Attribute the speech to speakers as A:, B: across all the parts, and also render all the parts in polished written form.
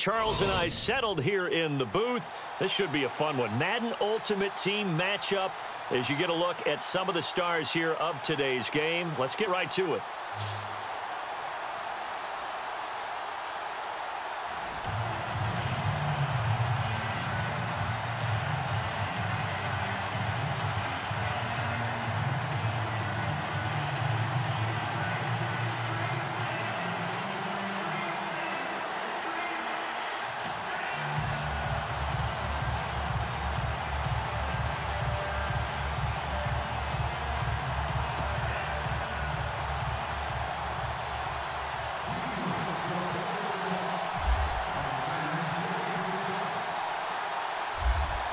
A: Charles and I settled here in the booth. This should be a fun one. Madden Ultimate Team matchup as you get a look at some of the stars here of today's game. Let's get right to it.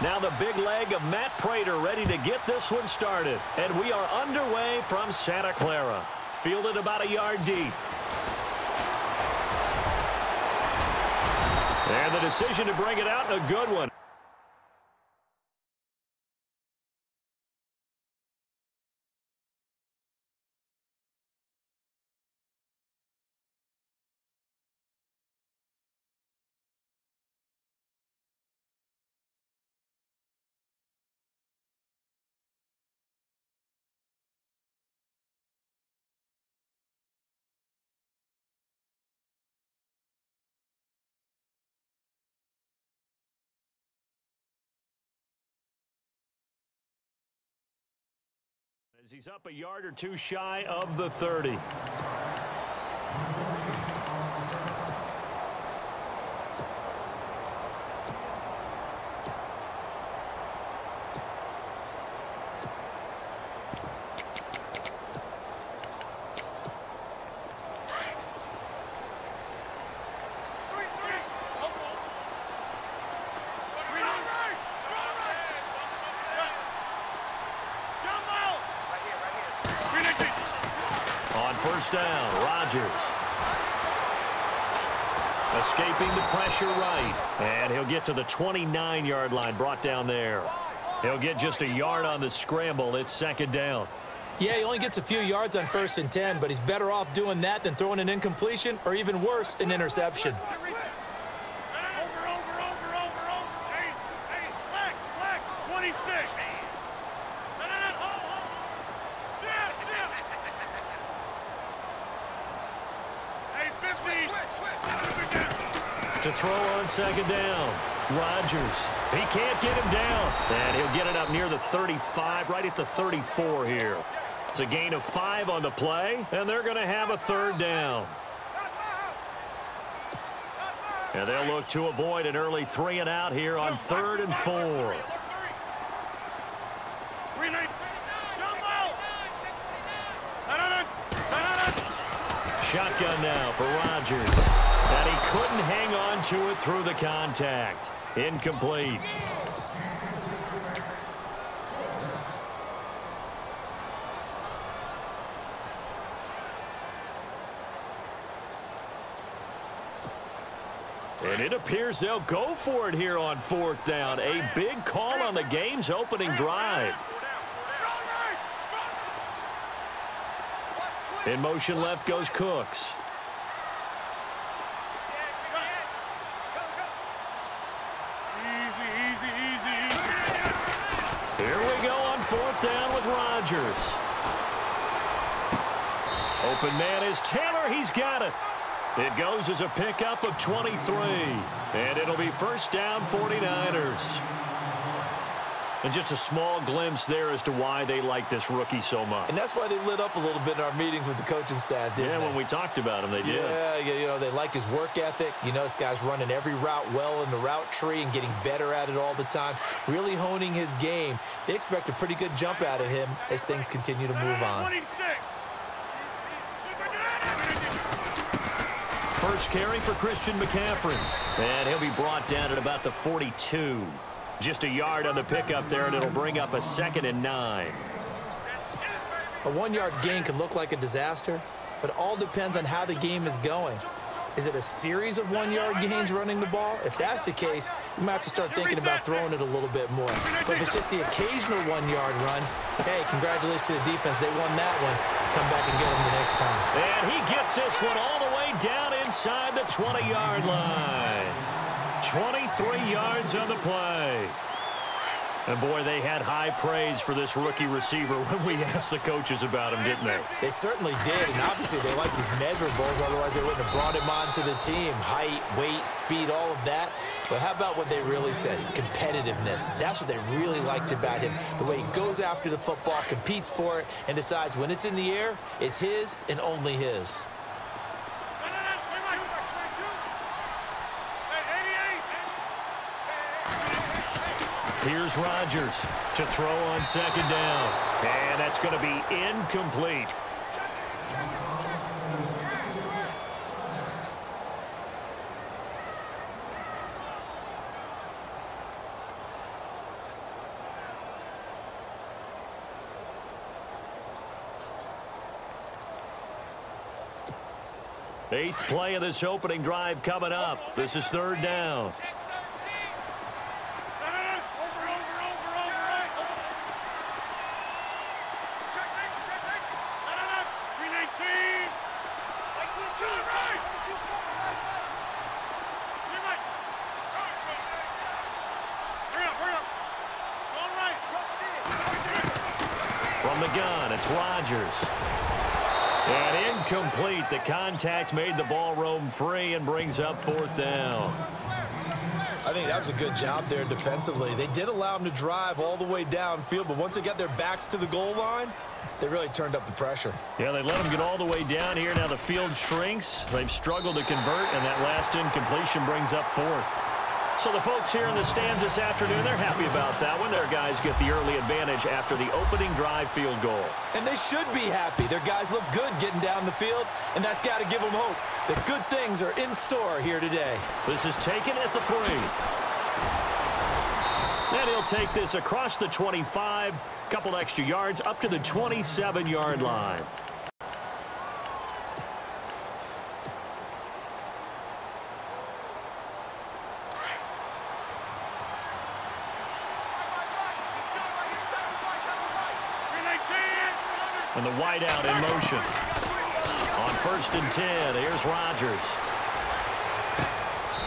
A: Now the big leg of Matt Prater ready to get this one started. And we are underway from Santa Clara. Fielded about a yard deep. And the decision to bring it out in a good one. As he's up a yard or two shy of the 30. First down, Rodgers. Escaping the pressure right. And he'll get to the 29-yard line, brought down there. He'll get just a yard on the scramble. It's second down.
B: Yeah, he only gets a few yards on 1st and 10, but he's better off doing that than throwing an incompletion or even worse, an interception.
A: To throw on second down. Rodgers. He can't get him down. And he'll get it up near the 35, right at the 34 here. It's a gain of 5 on the play, and they're going to have a third down. And they'll look to avoid an early 3 and out here on 3rd and 4. Shotgun now for Rodgers. And he couldn't hang on to it through the contact. Incomplete. And it appears they'll go for it here on 4th down. A big call on the game's opening drive. In motion left goes Cooks. Here we go on 4th down with Rodgers. Open man is Taylor. He's got it. It goes as a pickup of 23. And it'll be first down 49ers. And just a small glimpse there as to why they like this rookie so much.
B: And that's why they lit up a little bit in our meetings with the coaching staff, didn't they?
A: Yeah, when we talked about him, they did.
B: Yeah, you know, they like his work ethic. You know, this guy's running every route well in the route tree and getting better at it all the time, really honing his game. They expect a pretty good jump out of him as things continue to move on.
A: First carry for Christian McCaffrey. And he'll be brought down at about the 42. Just a yard on the pickup there, and it'll bring up a 2nd and 9.
B: A 1-yard gain can look like a disaster, but it all depends on how the game is going. Is it a series of 1-yard gains running the ball? If that's the case, you might have to start thinking about throwing it a little bit more. But if it's just the occasional 1-yard run, hey, congratulations to the defense. They won that one. Come back and get them the next time.
A: And he gets this one all the way down inside the 20-yard line. 23 yards on the play. And, boy, they had high praise for this rookie receiver when we asked the coaches about him, didn't they?
B: They certainly did, and obviously they liked his measurables. Otherwise, they wouldn't have brought him onto the team. Height, weight, speed, all of that. But how about what they really said? Competitiveness. That's what they really liked about him. The way he goes after the football, competes for it, and decides when it's in the air, it's his and only his.
A: Here's Rodgers to throw on second down. And that's going to be incomplete. Eighth play of this opening drive coming up. This is third down. From the gun, it's Rodgers. And incomplete. The contact made the ball roam free and brings up fourth down.
B: I think that was a good job there defensively. They did allow them to drive all the way downfield, but once they got their backs to the goal line, they really turned up the pressure.
A: Yeah, they let them get all the way down here. Now the field shrinks. They've struggled to convert, and that last incompletion brings up fourth. So the folks here in the stands this afternoon, they're happy about that one. Their guys get the early advantage after the opening drive field goal.
B: And they should be happy. Their guys look good getting down the field, and that's got to give them hope that good things are in store here today.
A: This is taken at the 3. And he'll take this across the 25, couple extra yards up to the 27-yard line. And the wideout in motion. On 1st and 10, here's Rodgers.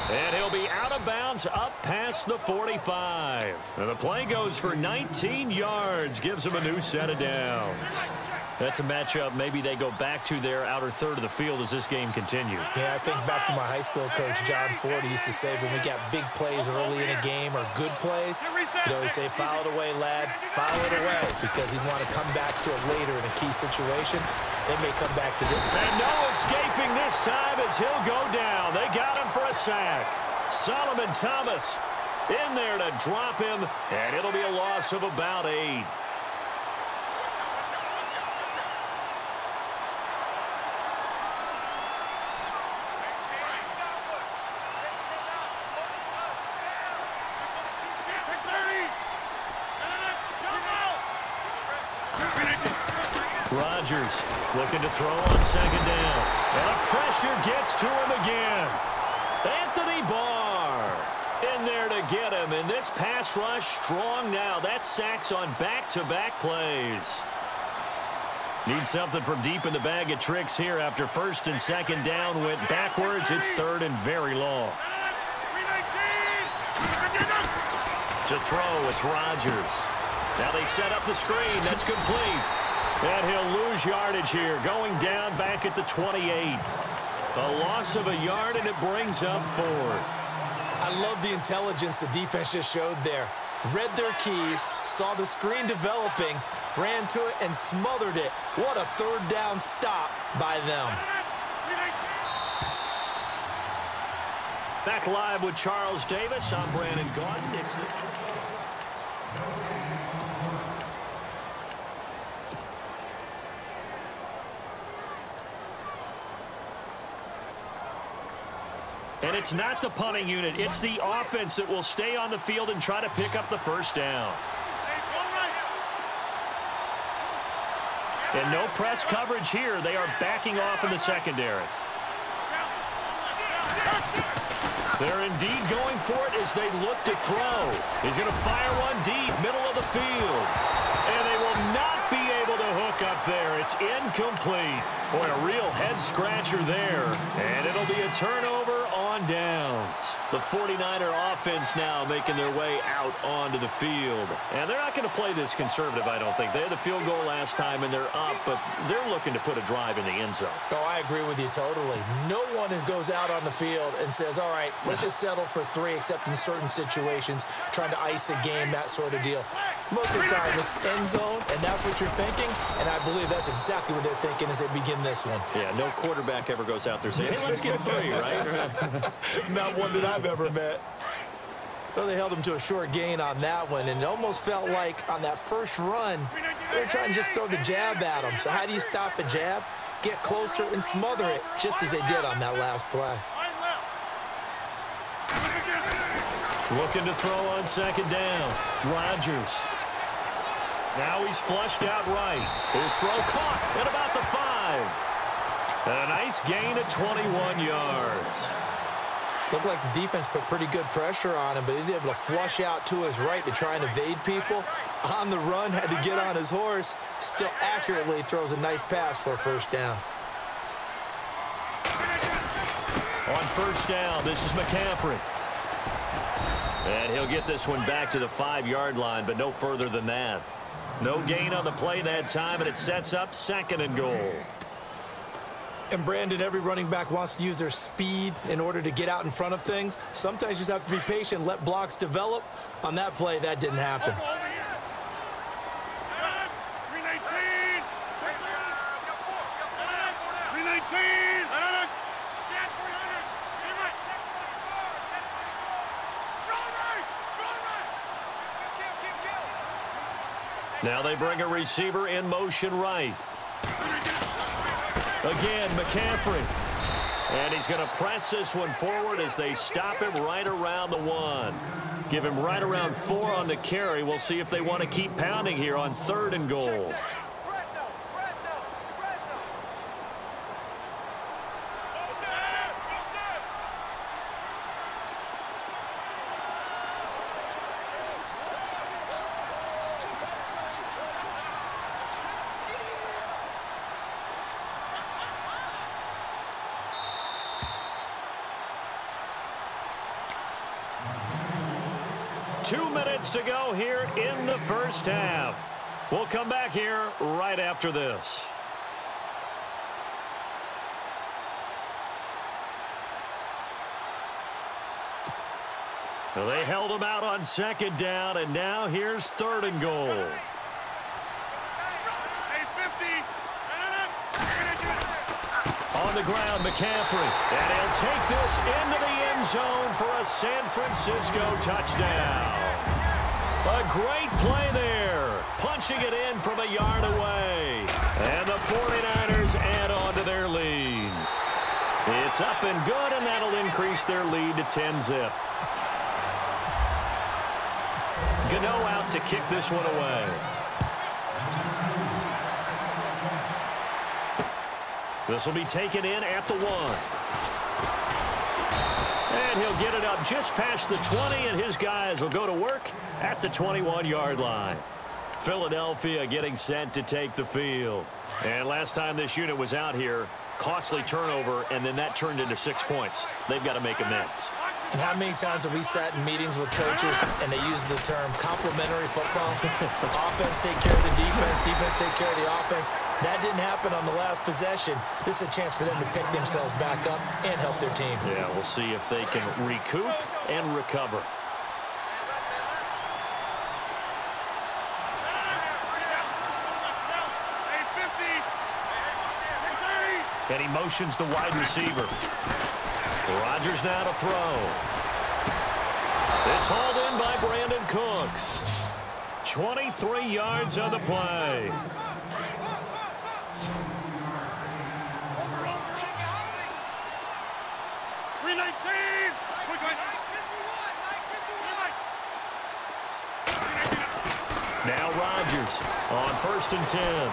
A: And he'll be out of bounds up past the 45. And the play goes for 19 yards. Gives him a new set of downs. That's a matchup maybe they go back to their outer third of the field as this game continues.
B: Yeah, I think back to my high school coach, John Ford. He used to say when we got big plays early in a game or good plays, he'd always say, foul it away, lad, foul it away, because he'd want to come back to it later in a key situation. They may come back to this.
A: And no escaping this time as he'll go down. They got him for a sack. Solomon Thomas in there to drop him, and it'll be a loss of about 8. Rodgers looking to throw on second down. And the pressure gets to him again. Anthony Barr in there to get him. And this pass rush strong now. That's sacks on back-to-back plays. Need something from deep in the bag of tricks here after 1st and 2nd down went backwards. It's 3rd and very long. To throw, it's Rodgers. Now they set up the screen. That's complete. And he'll lose yardage here, going down back at the 28. A loss of a yard, and it brings up 4th.
B: I love the intelligence the defense just showed there. Read their keys, saw the screen developing, ran to it, and smothered it. What a 3rd down stop by them.
A: Back live with Charles Davis. I'm Brandon Gaudin. It's the... And it's not the punting unit. It's the offense that will stay on the field and try to pick up the 1st down. And no press coverage here. They are backing off in the secondary. They're indeed going for it as they look to throw. He's going to fire one deep, middle of the field. And they will not be able to hook up up there. It's incomplete. Boy, a real head-scratcher there. And it'll be a turnover on downs. The 49er offense now making their way out onto the field. And they're not going to play this conservative, I don't think. They had the field goal last time, and they're up, but they're looking to put a drive in the end zone.
B: Oh, I agree with you totally. No one goes out on the field and says, all right, let's just settle for 3, except in certain situations, trying to ice a game, that sort of deal. Most of the time, it's end zone, and that's what you're thinking, and I believe that's exactly what they're thinking as they begin this one.
A: Yeah, no quarterback ever goes out there saying, hey, let's get 3, right?
B: Not one that I've ever met. Well, they held him to a short gain on that one, and it almost felt like on that first run, they were trying to just throw the jab at him. So how do you stop the jab? Get closer and smother it, just as they did on that last play.
A: Looking to throw on second down. Rodgers. Now he's flushed out right. His throw caught at about the 5. And a nice gain of 21 yards.
B: Looked like the defense put pretty good pressure on him, but he's able to flush out to his right to try and evade people. On the run, had to get on his horse. Still accurately throws a nice pass for a first down.
A: On first down, this is McCaffrey. And he'll get this one back to the 5-yard line, but no further than that. No gain on the play that time, and it sets up 2nd and goal.
B: And, Brandon, every running back wants to use their speed in order to get out in front of things. Sometimes you just have to be patient, let blocks develop. On that play, that didn't happen.
A: Now they bring a receiver in motion right. Again, McCaffrey. And he's going to press this one forward as they stop him right around the 1. Give him right around 4 on the carry. We'll see if they want to keep pounding here on 3rd and goal. 2 minutes to go here in the first half. We'll come back here right after this. Well, they held him out on second down, and now here's 3rd and goal. On the ground, McCaffrey. And he'll take this into the end zone for a San Francisco touchdown. A great play there. Punching it in from a yard away. And the 49ers add on to their lead. It's up and good, and that'll increase their lead to 10-zip. Gano out to kick this one away. This will be taken in at the 1. And he'll get it up just past the 20, and his guys will go to work at the 21-yard line. Philadelphia getting set to take the field. And last time this unit was out here, costly turnover, and then that turned into 6 points. They've got to make amends.
B: And how many times have we sat in meetings with coaches and they use the term complementary football? Offense take care of the defense, defense take care of the offense. That didn't happen on the last possession. This is a chance for them to pick themselves back up and help their team.
A: Yeah, we'll see if they can recoup and recover. And he motions the wide receiver. Rodgers now to throw. It's hauled in by Brandon Cooks. 23 yards on the play. Now Rodgers on 1st and 10.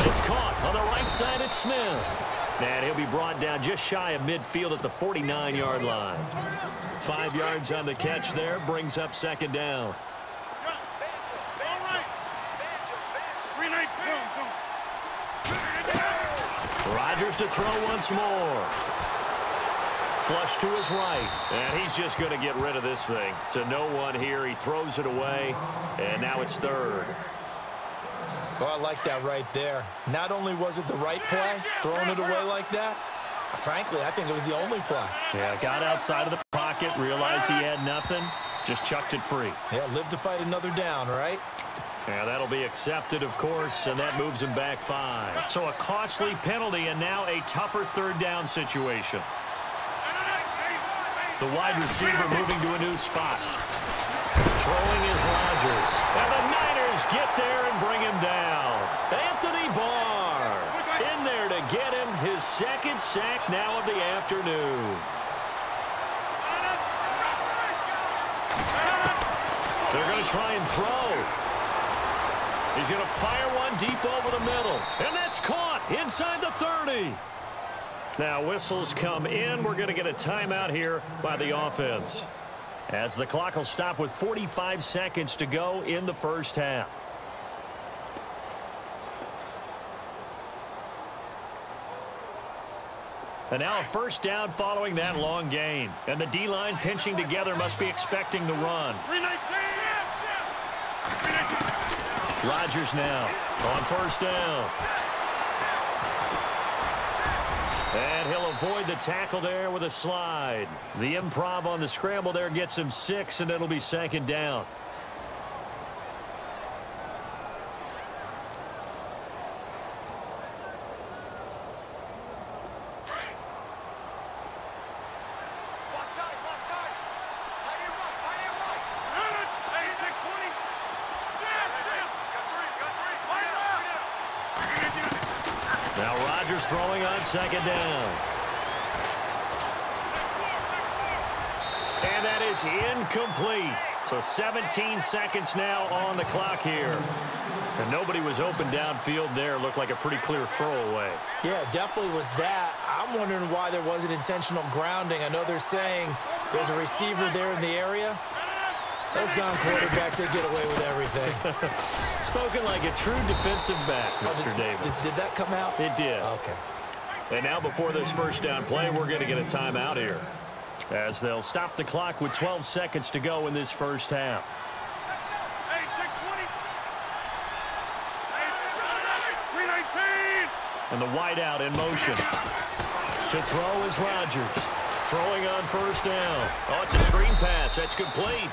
A: It's caught on the right side at Smith. And he'll be brought down just shy of midfield at the 49-yard line. 5 yards on the catch there, brings up 2nd down. to throw once more. Flush to his right, and he's just going to get rid of this thing. To no one here, he throws it away, and now it's third.
B: Oh, I like that right there. Not only was it the right play, throwing it away like that, frankly, I think it was the only play.
A: Yeah, got outside of the pocket, realized he had nothing, just chucked it free.
B: Yeah, live to fight another down, right?
A: Yeah, that'll be accepted, of course, and that moves him back 5. So a costly penalty and now a tougher third down situation. The wide receiver moving to a new spot. Throwing is Rodgers. And the Niners get there and bring him down. Anthony Barr in there to get him his second sack now of the afternoon. They're going to try and throw. He's going to fire one deep over the middle. And that's caught inside the 30. Now whistles come in. We're going to get a timeout here by the offense, as the clock will stop with 45 seconds to go in the first half. And now a first down following that long gain. And the D-line pinching together must be expecting the run. Rodgers now on first down. And he'll avoid the tackle there with a slide. The improv on the scramble there gets him 6, and it'll be second down. Now Rodgers throwing on second down. And that is incomplete. So 17 seconds now on the clock here. And nobody was open downfield there. Looked like a pretty clear throwaway.
B: Yeah, definitely was that. I'm wondering why there wasn't intentional grounding. I know they're saying there's a receiver there in the area. Those down quarterbacks, they get away with everything.
A: Spoken like a true defensive back, Mr. Davis.
B: Did that come out?
A: It did.
B: Okay.
A: And now before this first down play, we're going to get a timeout here, as they'll stop the clock with 12 seconds to go in this first half. And the wideout in motion. To throw is Rodgers. Throwing on first down. Oh, it's a screen pass. That's complete.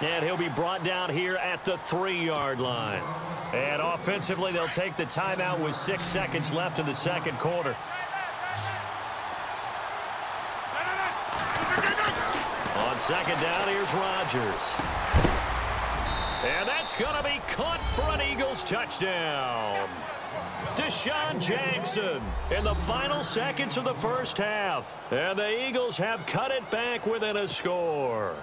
A: And he'll be brought down here at the 3-yard line. And offensively, they'll take the timeout with 6 seconds left in the second quarter. On second down, here's Rodgers. And that's going to be caught for an Eagles touchdown. Deshaun Jackson in the final seconds of the first half. And the Eagles have cut it back within a score.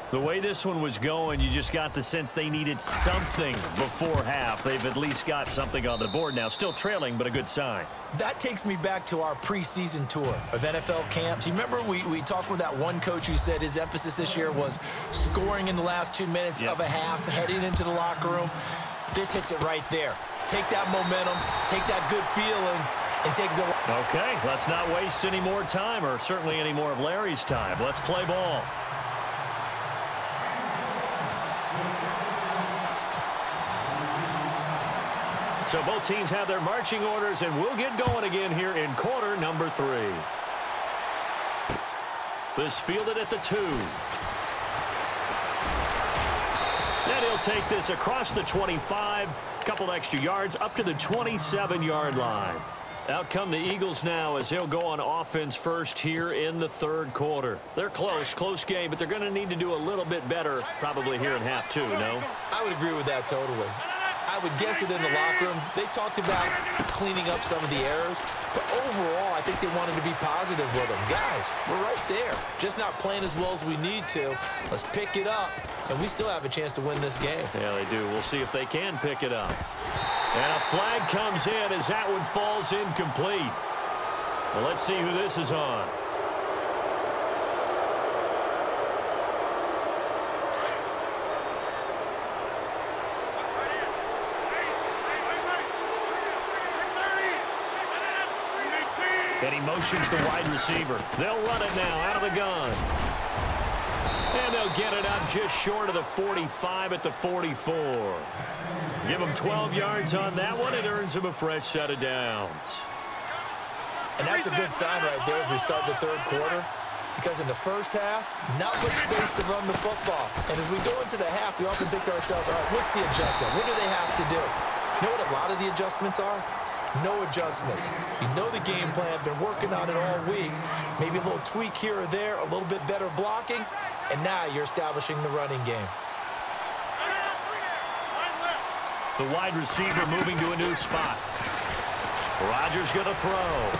A: The way this one was going, you just got the sense they needed something before half. They've at least got something on the board now. Still trailing, but a good sign.
B: That takes me back to our preseason tour of NFL camps. You remember we talked with that one coach who said his emphasis this year was scoring in the last 2 minutes of a half, heading into the locker room. This hits it right there. Take that momentum, take that good feeling, and take the...
A: Okay, let's not waste any more time, or certainly any more of Larry's time. Let's play ball. So both teams have their marching orders, and we'll get going again here in quarter number 3. This fielded at the 2. And he'll take this across the 25, couple extra yards, up to the 27-yard line. Out come the Eagles now as they'll go on offense first here in the third quarter. They're close game, but they're going to need to do a little bit better probably here in half 2, no?
B: I would agree with that totally. I would guess it in the locker room. They talked about cleaning up some of the errors, but overall, I think they wanted to be positive with them. Guys, we're right there. Just not playing as well as we need to. Let's pick it up, and we still have a chance to win this game.
A: Yeah, they do. We'll see if they can pick it up. And a flag comes in as that one falls incomplete. Well, let's see who this is on. And he motions the wide receiver. They'll run it now out of the gun. And they'll get it up just short of the 45 at the 44. Give him 12 yards on that one. It earns him a fresh set of downs.
B: And that's a good sign right there as we start the third quarter. Because in the first half, not much space to run the football. And as we go into the half, we often think to ourselves, all right, what's the adjustment? What do they have to do? You know what a lot of the adjustments are? No adjustments. You know the game plan, been working on it all week. Maybe a little tweak here or there, a little bit better blocking, and now you're establishing the running game.
A: The wide receiver moving to a new spot. Rodgers going to throw.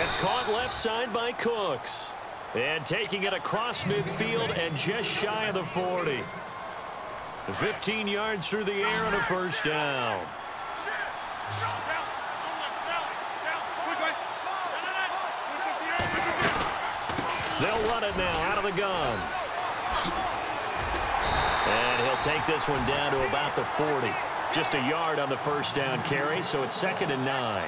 A: It's caught left side by Cooks. And taking it across midfield and just shy of the 40. 15 yards through the air and a first down. They'll run it now out of the gun. And he'll take this one down to about the 40. Just a yard on the first down carry, so it's 2nd and 9.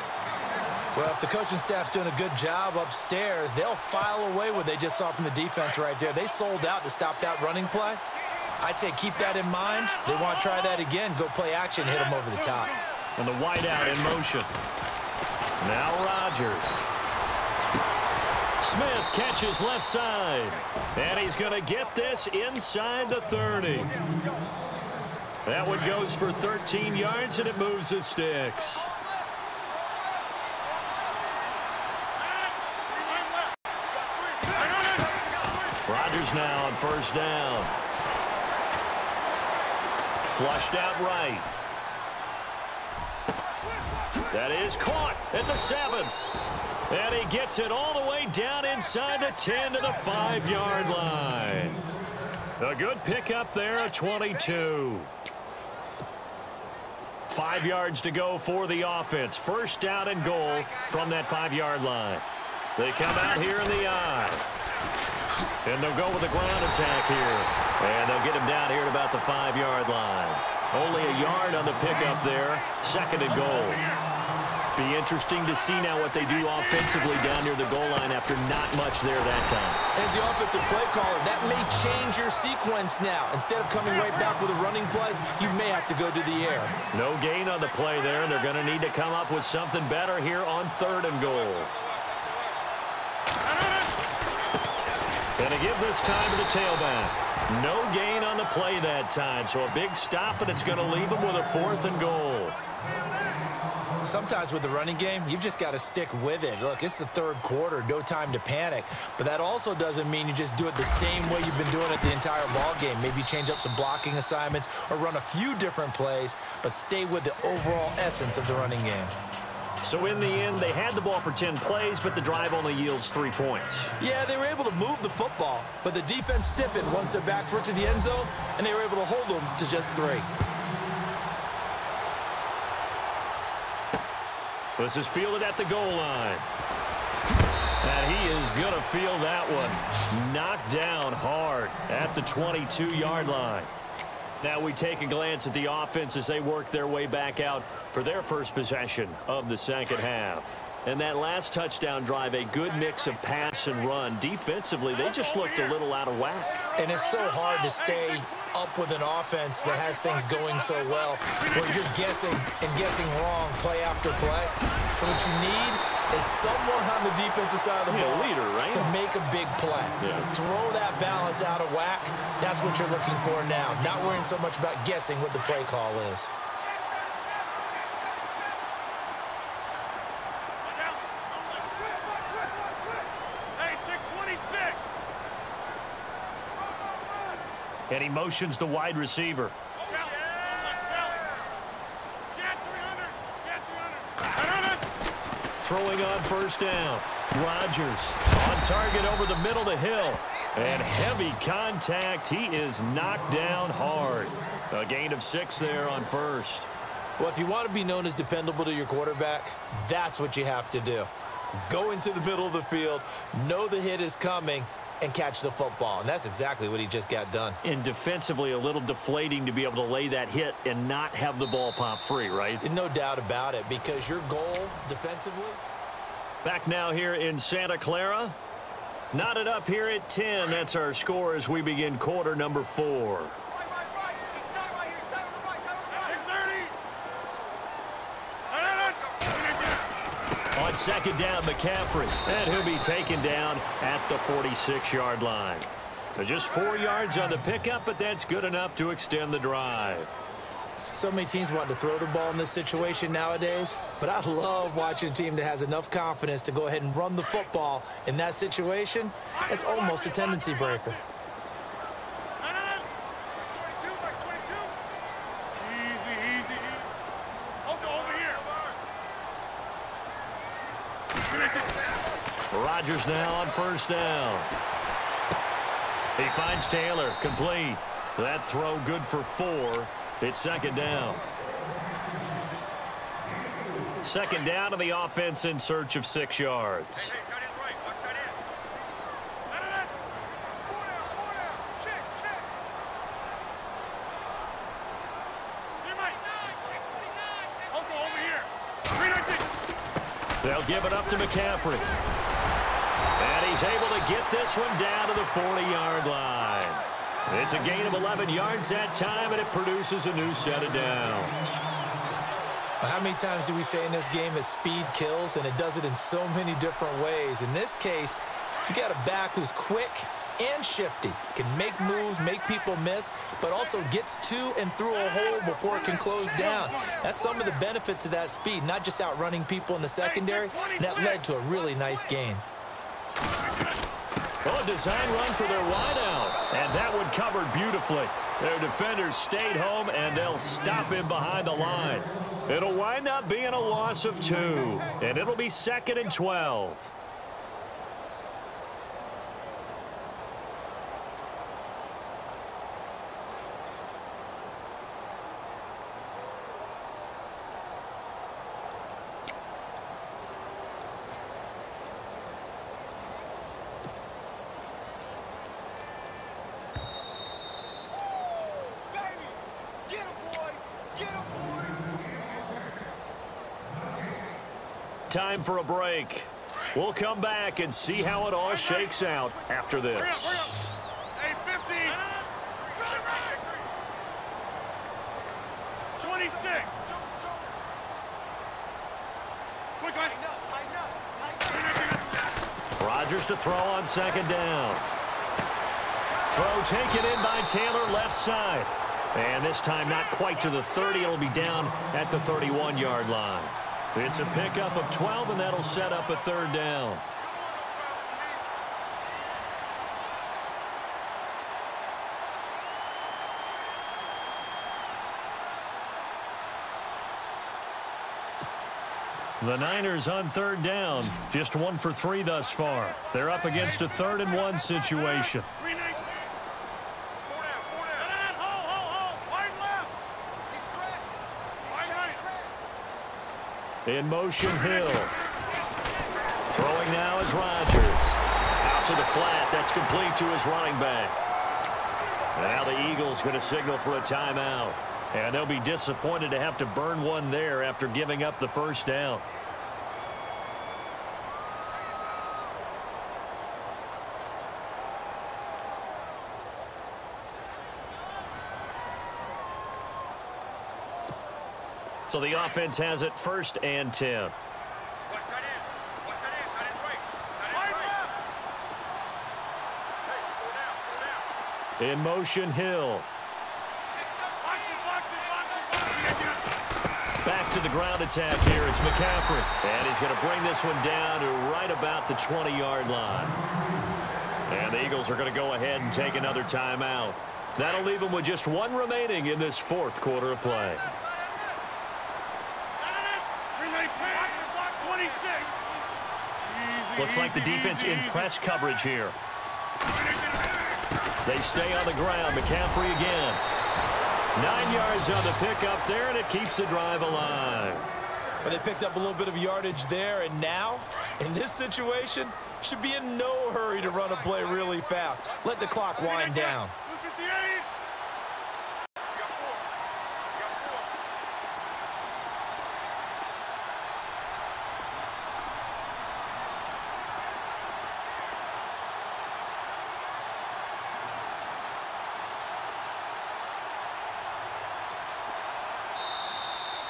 B: Well, if the coaching staff's doing a good job upstairs, they'll file away what they just saw from the defense right there. They sold out to stop that running play. I'd say keep that in mind. They want to try that again. Go play action, hit them over the top.
A: And the wideout in motion. Now Rodgers. Smith catches left side. And he's going to get this inside the 30. That one goes for 13 yards, and it moves the sticks. Rodgers now on first down. Flushed out right. That is caught at the 7. And he gets it all the way down inside the 10 to the 5-yard line. A good pickup there, a 22. 5 yards to go for the offense. First down and goal from that 5-yard line. They come out here in the eye. And they'll go with a ground attack here. And they'll get him down here at about the 5-yard line. Only a yard on the pickup there. 2nd and goal. Be interesting to see now what they do offensively down near the goal line after not much there that time.
B: As the offensive play caller, that may change your sequence now. Instead of coming right back with a running play, you may have to go to the air.
A: No gain on the play there, and they're going to need to come up with something better here on 3rd and goal. And to give this time to the tailback. No gain on the play that time, so a big stop, and it's going to leave them with a 4th and goal.
B: Sometimes with the running game, you've just got to stick with it. Look, it's the 3rd quarter, no time to panic. But that also doesn't mean you just do it the same way you've been doing it the entire ball game. Maybe change up some blocking assignments or run a few different plays, but stay with the overall essence of the running game.
A: So in the end, they had the ball for 10 plays, but the drive only yields 3 points.
B: Yeah, they were able to move the football, but the defense stiffened once their backs were to the end zone, and they were able to hold them to just 3.
A: This is fielded at the goal line. And he is going to feel that one. Knocked down hard at the 22-yard line. Now we take a glance at the offense as they work their way back out for their first possession of the 2nd half. And that last touchdown drive, a good mix of pass and run. Defensively, they just looked a little out of whack.
B: And it's so hard to stay up with an offense that has things going so well, where you're guessing and guessing wrong play after play. So what you need is someone on the defensive side of the ball
A: leader, right?
B: to make a big play.
A: Yeah.
B: Throw that balance out of whack. That's what you're looking for now. Not worrying so much about guessing what the play call is.
A: And he motions the wide receiver. Throwing on first down. Rodgers on target over the middle of the hill. And heavy contact. He is knocked down hard. A gain of 6 there on first.
B: Well, if you want to be known as dependable to your quarterback, that's what you have to do. Go into the middle of the field, know the hit is coming, and catch the football. And that's exactly what he just got done.
A: And defensively, a little deflating to be able to lay that hit and not have the ball pop free, right?
B: No doubt about it, because your goal defensively
A: Back now here in Santa Clara. Knotted up here at 10. That's our score as we begin quarter number 4. On second down, McCaffrey. And he'll be taken down at the 46-yard line. So just 4 yards on the pickup, but that's good enough to extend the drive.
B: So many teams want to throw the ball in this situation nowadays, but I love watching a team that has enough confidence to go ahead and run the football in that situation. It's almost a tendency breaker.
A: Rodgers now on first down. He finds Taylor, complete. That throw good for 4. It's second down. Second down to the offense in search of 6 yards. They'll give it up to McCaffrey. And he's able to get this one down to the 40-yard line. It's a gain of 11 yards that time, and it produces a new set of downs.
B: How many times do we say in this game that speed kills, and it does it in so many different ways? In this case, you got a back who's quick and shifty, can make moves, make people miss, but also gets to and through a hole before it can close down. That's some of the benefits of that speed, not just outrunning people in the secondary. And that led to a really nice gain.
A: Oh, a design run for their wideout, and that one covered beautifully. Their defenders stayed home, and they'll stop him behind the line. It'll wind up being a loss of 2, and it'll be 2nd and 12. Time for a break. We'll come back and see how it all shakes out after this.
C: Hey, 50. 26. Quick,
A: Rodgers to throw on second down. Throw taken in by Taylor left side. And this time not quite to the 30. It'll be down at the 31-yard line. It's a pickup of 12, and that'll set up a third down. The Niners on third down, just 1 for 3 thus far. They're up against a 3rd and 1 situation. In motion, Hill. Throwing now is Rodgers. Out to the flat. That's complete to his running back. And now the Eagles going to signal for a timeout. And they'll be disappointed to have to burn one there after giving up the first down. So the offense has it 1st and 10. In motion, Hill. Back to the ground attack here. It's McCaffrey. And he's going to bring this one down to right about the 20-yard line. And the Eagles are going to go ahead and take another timeout. That'll leave them with just 1 remaining in this 4th quarter of play. Looks like the defense in press coverage here. They stay on the ground. McCaffrey again. 9 yards on the pickup there, and it keeps the drive alive.
B: But they picked up a little bit of yardage there, and now, in this situation, should be in no hurry to run a play really fast. Let the clock wind down.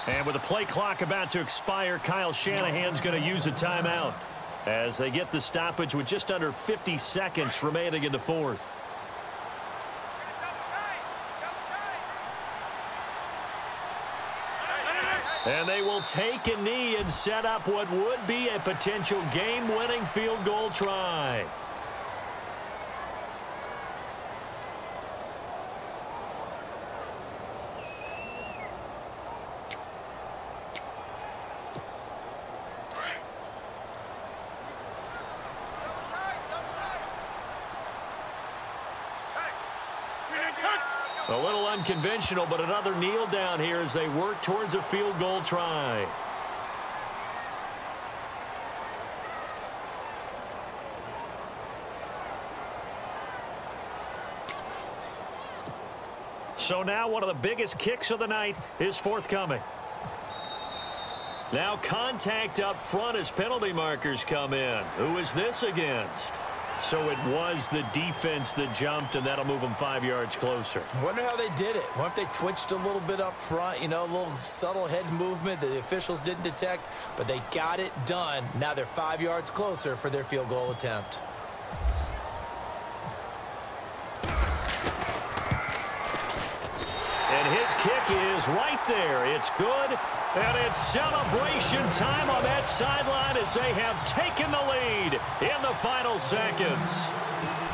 A: And with the play clock about to expire, Kyle Shanahan's going to use a timeout as they get the stoppage with just under 50 seconds remaining in the fourth. And they will take a knee and set up what would be a potential game-winning field goal try. A little unconventional, but another kneel down here as they work towards a field goal try. So now one of the biggest kicks of the night is forthcoming. Now contact up front as penalty markers come in. Who is this against? So it was the defense that jumped, and that'll move them 5 yards closer.
B: I wonder how they did it. I wonder if they twitched a little bit up front, you know, a little subtle head movement that the officials didn't detect, but they got it done. Now they're 5 yards closer for their field goal attempt.
A: And his kick is right there. It's good. And it's celebration time on that sideline as they have taken the lead in the final seconds.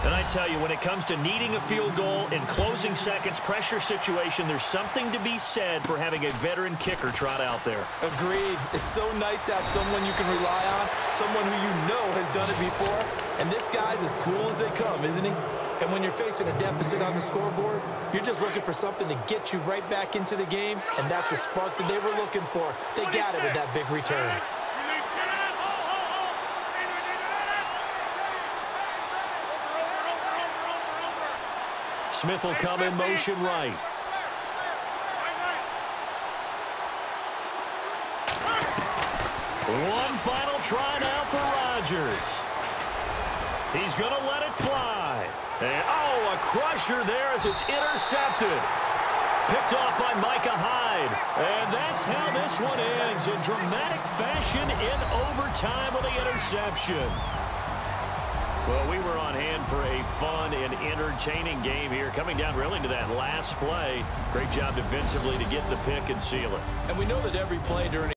A: And I tell you, when it comes to needing a field goal in closing seconds, pressure situation, there's something to be said for having a veteran kicker trot out there.
B: Agreed. It's so nice to have someone you can rely on, someone who you know has done it before. And this guy's as cool as they come, isn't he? And when you're facing a deficit on the scoreboard, you're just looking for something to get you right back into the game, and that's the spark that they were looking for. They got it with that big return.
A: Smith will come in motion right. One final try now for Rodgers. He's going to let it fly. And, oh, a crusher there as it's intercepted. Picked off by Micah Hyde. And that's how this one ends in dramatic fashion in overtime with the interception. Well, we were on hand for a fun and entertaining game here, coming down really to that last play. Great job defensively to get the pick and seal it.
B: And we know that every play during